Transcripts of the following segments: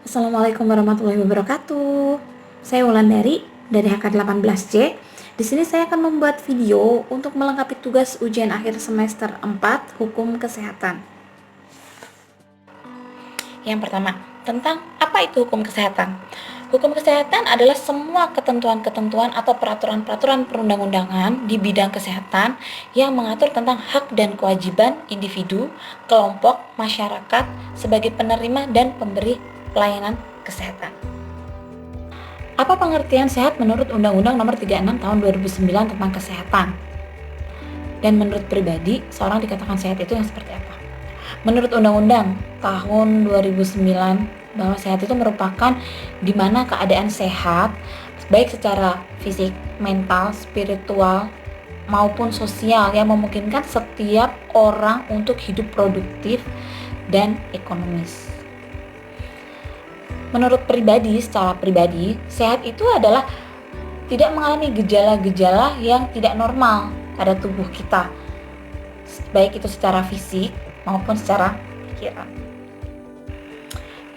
Assalamualaikum warahmatullahi wabarakatuh. Saya Wulandari dari HK18C. Di sini saya akan membuat video untuk melengkapi tugas ujian akhir semester 4 Hukum Kesehatan. Yang pertama, tentang apa itu hukum kesehatan? Hukum kesehatan adalah semua ketentuan-ketentuan atau peraturan-peraturan perundang-undangan di bidang kesehatan yang mengatur tentang hak dan kewajiban individu, kelompok, masyarakat sebagai penerima dan pemberi pelayanan kesehatan. Apa pengertian sehat menurut Undang-Undang Nomor 36 Tahun 2009 tentang kesehatan? Dan menurut pribadi, seorang dikatakan sehat itu yang seperti apa? Menurut Undang-Undang tahun 2009, bahwa sehat itu merupakan di mana keadaan sehat baik secara fisik, mental, spiritual maupun sosial yang memungkinkan setiap orang untuk hidup produktif dan ekonomis. Menurut pribadi, secara pribadi, sehat itu adalah tidak mengalami gejala-gejala yang tidak normal pada tubuh kita, baik itu secara fisik maupun secara pikiran.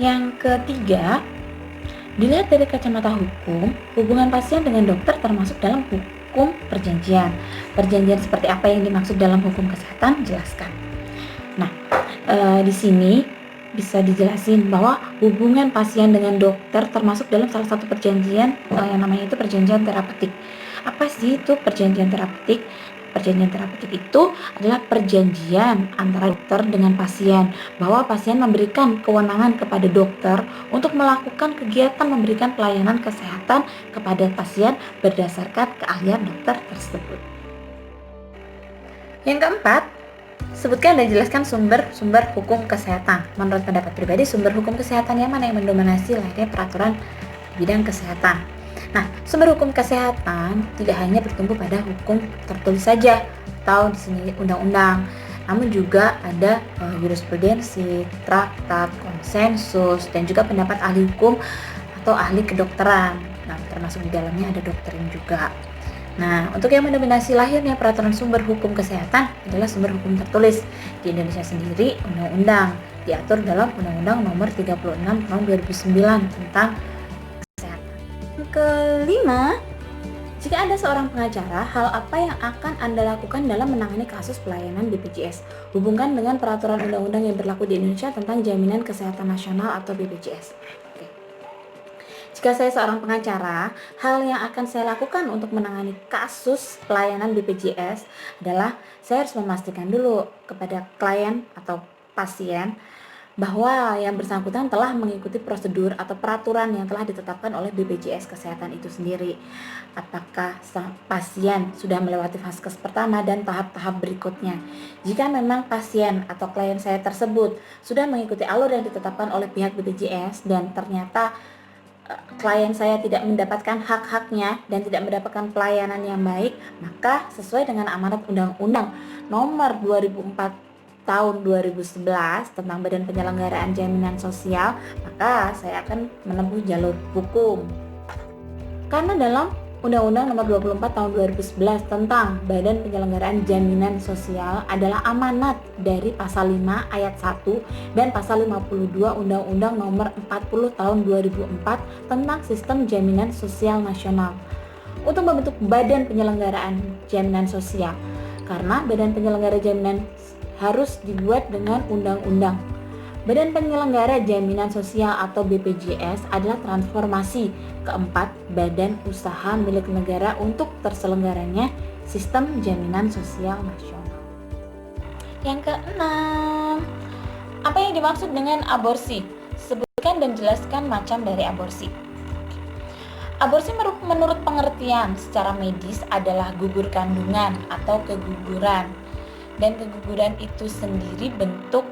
Yang ketiga, dilihat dari kacamata hukum, hubungan pasien dengan dokter termasuk dalam hukum perjanjian. Perjanjian seperti apa yang dimaksud dalam hukum kesehatan? Jelaskan. Nah, di sini bisa dijelasin bahwa hubungan pasien dengan dokter termasuk dalam salah satu perjanjian yang namanya itu perjanjian terapeutik. Apa sih itu perjanjian terapeutik? Perjanjian terapeutik itu adalah perjanjian antara dokter dengan pasien, bahwa pasien memberikan kewenangan kepada dokter untuk melakukan kegiatan memberikan pelayanan kesehatan kepada pasien berdasarkan keahlian dokter tersebut. Yang keempat, sebutkan dan jelaskan sumber-sumber hukum kesehatan. Menurut pendapat pribadi, sumber hukum kesehatan yang mana yang mendominasi layaknya peraturan bidang kesehatan. Nah, sumber hukum kesehatan tidak hanya bertumbuh pada hukum tertulis saja atau di sini undang-undang, namun juga ada jurisprudensi, traktat, konsensus, dan juga pendapat ahli hukum atau ahli kedokteran. Nah, termasuk di dalamnya ada doktrin juga. Nah, untuk yang mendominasi lahirnya peraturan sumber hukum kesehatan adalah sumber hukum tertulis. Di Indonesia sendiri, undang-undang diatur dalam Undang-Undang Nomor 36 Tahun 2009 tentang kesehatan. Yang kelima, jika Anda seorang pengacara, hal apa yang akan Anda lakukan dalam menangani kasus pelayanan BPJS? Hubungkan dengan peraturan undang-undang yang berlaku di Indonesia tentang Jaminan Kesehatan Nasional atau BPJS. Jika saya seorang pengacara, hal yang akan saya lakukan untuk menangani kasus pelayanan BPJS adalah saya harus memastikan dulu kepada klien atau pasien bahwa yang bersangkutan telah mengikuti prosedur atau peraturan yang telah ditetapkan oleh BPJS Kesehatan itu sendiri. Apakah pasien sudah melewati vaskes pertama dan tahap-tahap berikutnya. Jika memang pasien atau klien saya tersebut sudah mengikuti alur yang ditetapkan oleh pihak BPJS dan ternyata klien saya tidak mendapatkan hak-haknya dan tidak mendapatkan pelayanan yang baik, maka sesuai dengan amanat Undang-Undang Nomor 2004 Tahun 2011 tentang Badan Penyelenggaraan Jaminan Sosial, maka saya akan menempuh jalur hukum. Karena dalam Undang-Undang Nomor 24 Tahun 2011 tentang Badan Penyelenggaraan Jaminan Sosial adalah amanat dari Pasal 5 Ayat 1 dan Pasal 52 Undang-Undang Nomor 40 Tahun 2004 tentang Sistem Jaminan Sosial Nasional untuk membentuk Badan Penyelenggaraan Jaminan Sosial, karena Badan Penyelenggara Jaminan harus dibuat dengan undang-undang. Badan Penyelenggara Jaminan Sosial atau BPJS adalah transformasi keempat badan usaha milik negara untuk terselenggaranya sistem jaminan sosial nasional. Yang keenam, apa yang dimaksud dengan aborsi? Sebutkan dan jelaskan macam dari aborsi. Aborsi menurut pengertian secara medis adalah gugur kandungan atau keguguran, dan keguguran itu sendiri bentuk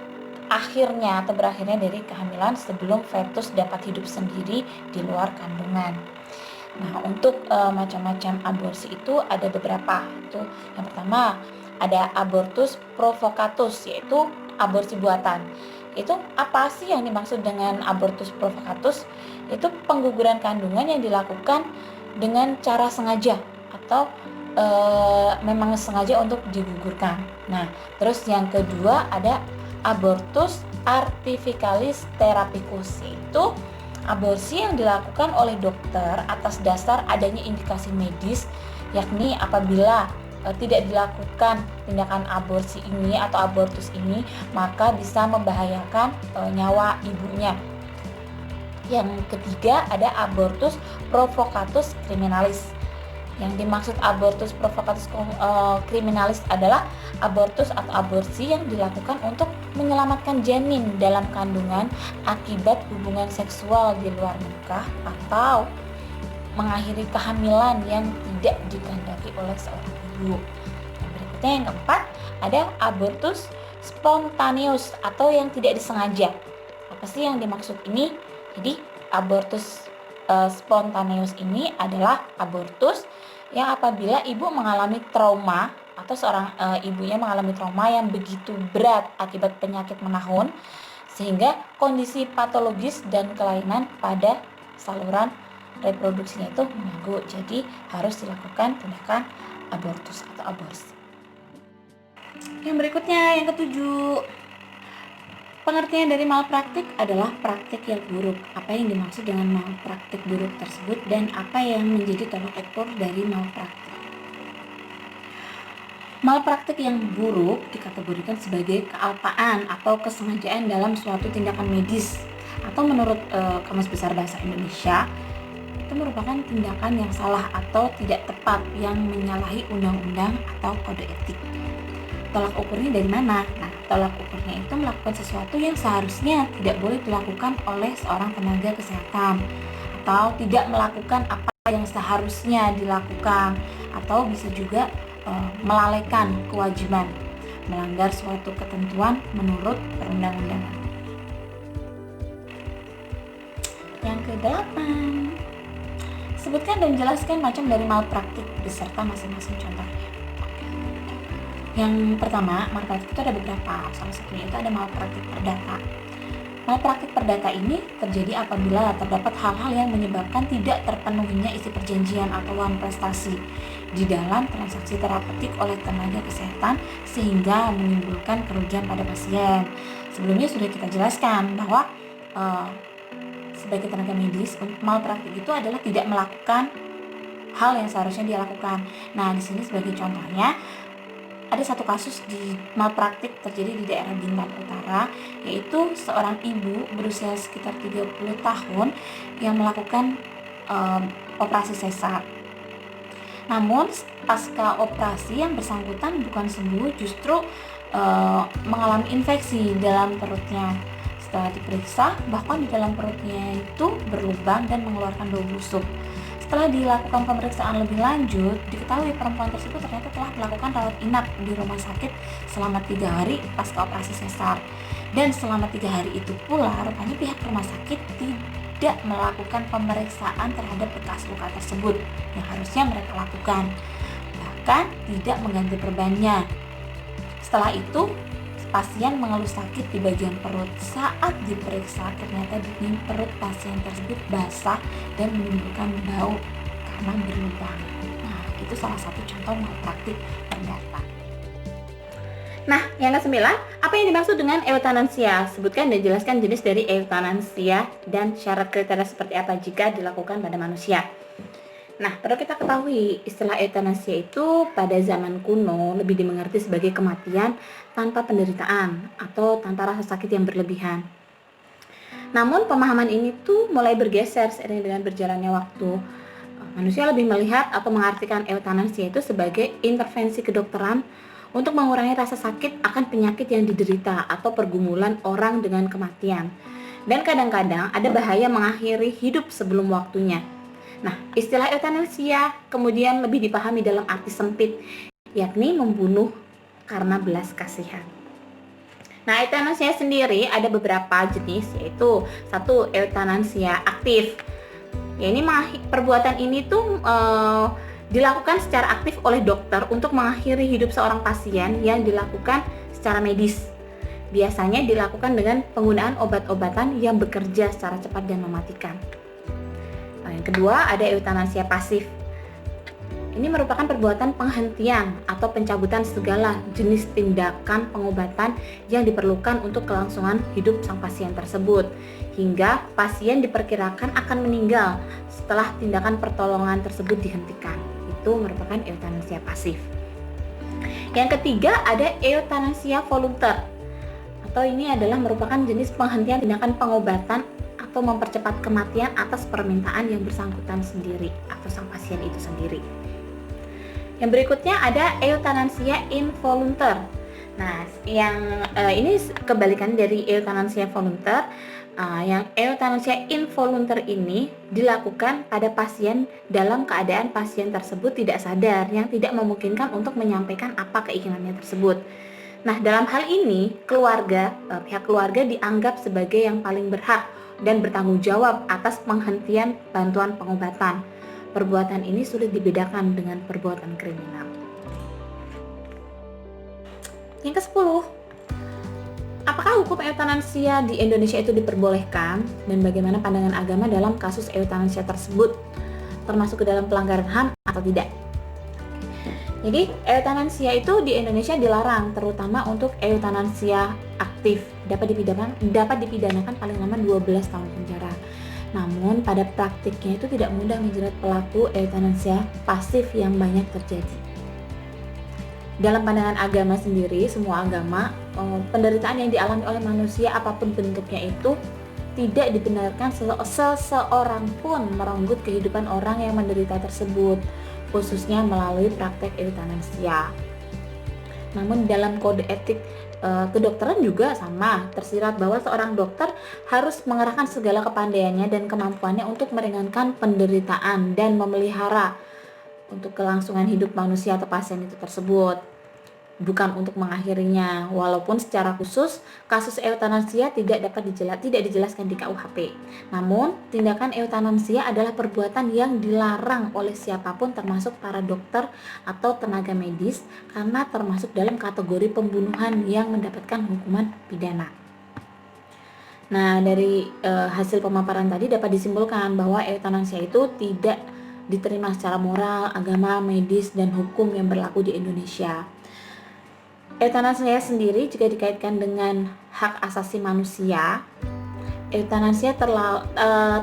akhirnya atau berakhirnya dari kehamilan sebelum fetus dapat hidup sendiri di luar kandungan. Nah, untuk macam-macam aborsi itu ada beberapa. Itu yang pertama ada abortus provocatus, yaitu aborsi buatan. Itu apa sih yang dimaksud dengan abortus provocatus? Itu pengguguran kandungan yang dilakukan dengan cara sengaja atau memang sengaja untuk digugurkan. Nah, terus yang kedua ada abortus artificialis therapicus, yaitu Aborsi yang dilakukan oleh dokter atas dasar adanya indikasi medis, yakni apabila tidak dilakukan tindakan aborsi ini atau abortus ini, maka bisa membahayakan nyawa ibunya. Yang ketiga ada abortus provocatus criminalis. Yang dimaksud abortus provocatus criminalis adalah abortus atau aborsi yang dilakukan untuk menyelamatkan janin dalam kandungan akibat hubungan seksual di luar nikah atau mengakhiri kehamilan yang tidak dikehendaki oleh seorang ibu. Yang berikutnya yang keempat ada abortus spontaneus atau yang tidak disengaja. Apa sih yang dimaksud ini? Jadi abortus spontaneus ini adalah abortus yang apabila ibu mengalami trauma atau seorang ibunya mengalami trauma yang begitu berat akibat penyakit menahun sehingga kondisi patologis dan kelainan pada saluran reproduksinya itu mengganggu. Jadi harus dilakukan tindakan abortus atau aborsi. Yang berikutnya yang ketujuh, pengertian dari malpraktik adalah praktik yang buruk. Apa yang dimaksud dengan malpraktik buruk tersebut dan apa yang menjadi tolak ukur dari malpraktik? Malpraktik yang buruk dikategorikan sebagai kealpaan atau kesengajaan dalam suatu tindakan medis atau menurut Kamus Besar Bahasa Indonesia itu merupakan tindakan yang salah atau tidak tepat yang menyalahi undang-undang atau kode etik. Tolak ukurnya dari mana? Nah, tolak ukurnya itu melakukan sesuatu yang seharusnya tidak boleh dilakukan oleh seorang tenaga kesehatan atau tidak melakukan apa yang seharusnya dilakukan atau bisa juga melalaikan kewajiban, melanggar suatu ketentuan menurut perundang-undangan. Yang kedelapan, sebutkan dan jelaskan macam dari malpraktik beserta masing-masing contohnya. Yang pertama, malpraktik itu ada beberapa. Salah satunya itu ada malpraktik perdata. Malpraktik perdata ini terjadi apabila terdapat hal-hal yang menyebabkan tidak terpenuhinya isi perjanjian atau uang prestasi di dalam transaksi terapeutik oleh tenaga kesehatan sehingga menimbulkan kerugian pada pasien. Sebelumnya sudah kita jelaskan bahwa sebagai tenaga medis, malpraktik itu adalah tidak melakukan hal yang seharusnya dia lakukan. Nah, di sini sebagai contohnya ada satu kasus di malpraktik terjadi di daerah Bintan Utara, yaitu seorang ibu berusia sekitar 30 tahun yang melakukan operasi sesar. Namun pasca operasi yang bersangkutan bukan sembuh, justru mengalami infeksi dalam perutnya. Setelah diperiksa, bahkan di dalam perutnya itu berlubang dan mengeluarkan bau busuk. Setelah dilakukan pemeriksaan lebih lanjut, diketahui perempuan tersebut ternyata telah melakukan rawat inap di rumah sakit selama 3 hari pasca operasi sesar. Dan selama 3 hari itu pula, rupanya pihak rumah sakit tidak melakukan pemeriksaan terhadap bekas luka tersebut yang harusnya mereka lakukan. Bahkan tidak mengganti perbannya. Setelah itu, pasien mengeluh sakit di bagian perut. Saat diperiksa, ternyata dinding perut pasien tersebut basah dan menimbulkan bau karena berlubang. Nah, itu salah satu contoh malpraktik perdata. Nah, yang ke-9, apa yang dimaksud dengan euthanasia? Sebutkan dan jelaskan jenis dari euthanasia dan syarat kriteria seperti apa jika dilakukan pada manusia. Nah, perlu kita ketahui, istilah euthanasia itu pada zaman kuno lebih dimengerti sebagai kematian tanpa penderitaan atau tanpa rasa sakit yang berlebihan. Namun, pemahaman ini tuh mulai bergeser seiring dengan berjalannya waktu. Manusia lebih melihat atau mengartikan euthanasia itu sebagai intervensi kedokteran untuk mengurangi rasa sakit akan penyakit yang diderita atau pergumulan orang dengan kematian. Dan kadang-kadang ada bahaya mengakhiri hidup sebelum waktunya. Nah, istilah euthanasia kemudian lebih dipahami dalam arti sempit, yakni membunuh karena belas kasihan. Nah, euthanasia sendiri ada beberapa jenis, yaitu satu, euthanasia aktif. Ya, ini perbuatan ini tuh dilakukan secara aktif oleh dokter untuk mengakhiri hidup seorang pasien yang dilakukan secara medis. Biasanya dilakukan dengan penggunaan obat-obatan yang bekerja secara cepat dan mematikan. Yang kedua, ada euthanasia pasif. Ini merupakan perbuatan penghentian atau pencabutan segala jenis tindakan pengobatan yang diperlukan untuk kelangsungan hidup sang pasien tersebut, hingga pasien diperkirakan akan meninggal setelah tindakan pertolongan tersebut dihentikan. Itu merupakan eutanasia pasif. Yang ketiga ada eutanasia volunter, atau ini adalah merupakan jenis penghentian tindakan pengobatan atau mempercepat kematian atas permintaan yang bersangkutan sendiri atau sang pasien itu sendiri. Yang berikutnya ada eutanasia involunter. Nah, yang ini kebalikan dari eutanasia volunter. Yang eutanasia involunter ini dilakukan pada pasien dalam keadaan pasien tersebut tidak sadar, yang tidak memungkinkan untuk menyampaikan apa keinginannya tersebut. Nah, dalam hal ini pihak keluarga dianggap sebagai yang paling berhak dan bertanggung jawab atas penghentian bantuan pengobatan. Perbuatan ini sulit dibedakan dengan perbuatan kriminal. Yang ke-10, apakah hukum eutanasia di Indonesia itu diperbolehkan dan bagaimana pandangan agama dalam kasus eutanasia tersebut, termasuk ke dalam pelanggaran HAM atau tidak? Jadi, eutanasia itu di Indonesia dilarang, terutama untuk eutanasia aktif, dapat dipidanakan paling lama 12 tahun penjara. Namun pada praktiknya itu tidak mudah menjerat pelaku eutanasia pasif yang banyak terjadi. Dalam pandangan agama sendiri, semua agama, penderitaan yang dialami oleh manusia apapun bentuknya itu tidak dibenarkan seseorang pun merenggut kehidupan orang yang menderita tersebut, khususnya melalui praktek eutanasia. Namun dalam kode etik kedokteran juga sama, tersirat bahwa seorang dokter harus mengerahkan segala kepandaiannya dan kemampuannya untuk meringankan penderitaan dan memelihara untuk kelangsungan hidup manusia atau pasien itu tersebut, bukan untuk mengakhirinya. Walaupun secara khusus kasus eutanasia tidak dijelaskan di KUHP. Namun, tindakan eutanasia adalah perbuatan yang dilarang oleh siapapun, termasuk para dokter atau tenaga medis, karena termasuk dalam kategori pembunuhan yang mendapatkan hukuman pidana. Nah, dari hasil pemaparan tadi dapat disimpulkan bahwa eutanasia itu tidak diterima secara moral, agama, medis, dan hukum yang berlaku di Indonesia. Eutanasia sendiri juga dikaitkan dengan hak asasi manusia. Eutanasia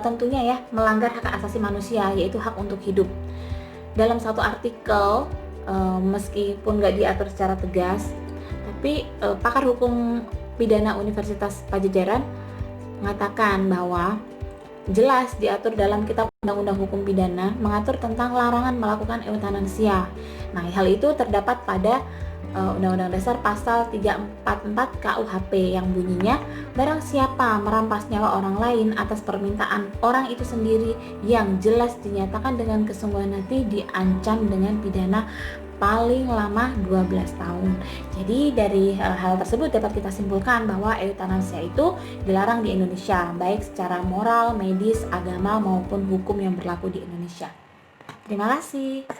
tentunya melanggar hak asasi manusia, yaitu hak untuk hidup. Dalam satu artikel, meskipun nggak diatur secara tegas, tapi pakar hukum pidana Universitas Padjadjaran mengatakan bahwa jelas diatur dalam Kitab Undang-Undang Hukum Pidana mengatur tentang larangan melakukan eutanasia. Nah, hal itu terdapat pada Undang-Undang Dasar Pasal 344 KUHP yang bunyinya, barang siapa merampas nyawa orang lain atas permintaan orang itu sendiri yang jelas dinyatakan dengan kesungguhan hati, diancam dengan pidana paling lama 12 tahun. Jadi dari hal tersebut dapat kita simpulkan bahwa eutanasia itu dilarang di Indonesia, baik secara moral, medis, agama maupun hukum yang berlaku di Indonesia. Terima kasih.